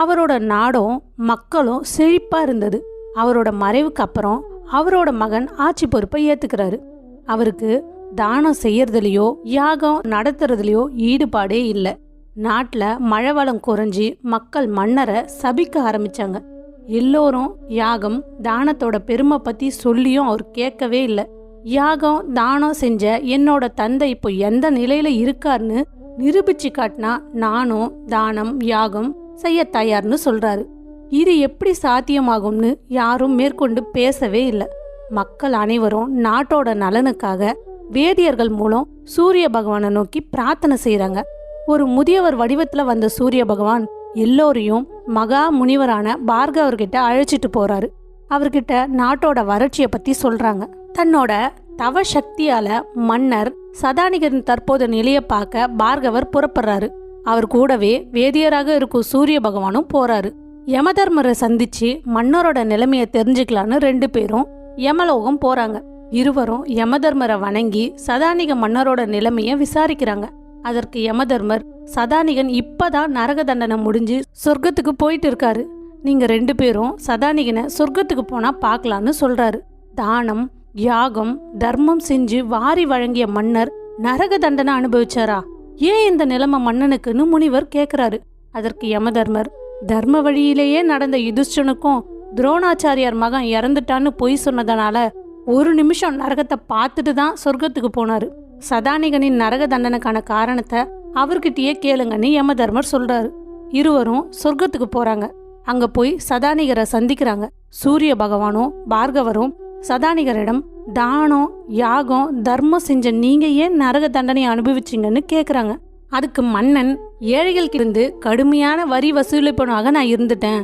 அவரோட நாடும் மக்களும் செழிப்பா இருந்தது. அவரோட மறைவுக்கு அப்புறம் அவரோட மகன் ஆட்சி பொறுப்பை ஏத்துக்கிறாரு. அவருக்கு தானம் செய்யறதுலயோ யாகம் நடத்துறதுலயோ ஈடுபாடே இல்லை. நாட்டுல மழை வளம் குறைஞ்சி மக்கள் மன்னரை சபிக்க ஆரம்பிச்சாங்க. எல்லோரும் யாகம் தானத்தோட பெருமை பத்தி சொல்லியும் அவர் கேட்கவே இல்லை. யாகம் தானம் செஞ்ச என்னோட தந்தை இப்போ எந்த நிலையில இருக்காருன்னு நிரூபிச்சு காட்டினா நானும் தானம் யாகம் செய்ய தயார்னு சொல்றாரு. இது எப்படி சாத்தியமாகும்னு யாரும் மேற்கொண்டு பேசவே இல்லை. மக்கள் அனைவரும் நாட்டோட நலனுக்காக வேதியர்கள் மூலம் சூரிய பகவானை நோக்கி பிரார்த்தனை செய்யறாங்க. ஒரு முதியவர் வடிவத்துல வந்த சூரிய பகவான் எல்லோரையும் மகா முனிவரான பார்கவர்கிட்ட அழைச்சிட்டு போறாரு. அவர்கிட்ட நாட்டோட வறட்சியை பத்தி சொல்றாங்க. தன்னோட தவ சக்தியால மன்னர் சதானிகரின் தற்போது நிலையை பார்க்க பார்கவர் புறப்படுறாரு. அவர் கூடவே வேதியராக இருக்கும் சூரிய பகவானும் போறாரு. யமதர்மரை சந்திச்சு மன்னரோட நிலைமையை தெரிஞ்சுக்கலான்னு 2 பேரும் யமலோகம் போறாங்க. இருவரும் யமதர்மரை வணங்கி சதானிக மன்னரோட நிலைமைய விசாரிக்கிறாங்க. அதற்கு யமதர்மர், சதானிகன் இப்பதான் நரக தண்டனை முடிஞ்சு சொர்க்கத்துக்கு போயிட்டு இருக்காரு. நீங்க 2 பேரும் சதானிகனை சொர்க்கத்துக்கு போனா பார்க்கலான்னு சொல்றாரு. தானம் யாகம் தர்மம் செஞ்சு வாரி வழங்கிய மன்னர் நரக தண்டனை அனுபவிச்சாரா? ஏன் இந்த நிலைமை மன்னனுக்குன்னு முனிவர் கேக்குறாரு. அதற்கு யமதர்மர், தர்ம வழியிலேயே நடந்த யுதிஷ்டனுக்கும் துரோணாச்சாரியார் மகன் இறந்துட்டான்னு பொய் சொன்னதனால 1 நிமிஷம் நரகத்தை பார்த்துட்டு தான் சொர்க்கத்துக்கு போனாரு. சதானிகனின் நரக தண்டனைக்கான காரணத்தை அவர்கிட்டயே கேளுங்கன்னு யமதர்மர் சொல்றாரு. இருவரும் சொர்க்கத்துக்கு போறாங்க. அங்க போய் சதானிகரை சந்திக்கிறாங்க. சூரிய பகவானும் பார்கவரும் சதானிகரிடம், தானம் யாகம் தர்மம் செஞ்ச நீங்க ஏன் நரக தண்டனை அனுபவிச்சிங்கன்னு கேக்குறாங்க. அதுக்கு மன்னன், ஏழைகளுக்கு இருந்து கடுமையான வரி வசூலிப்பனாக நான் இருந்துட்டேன்.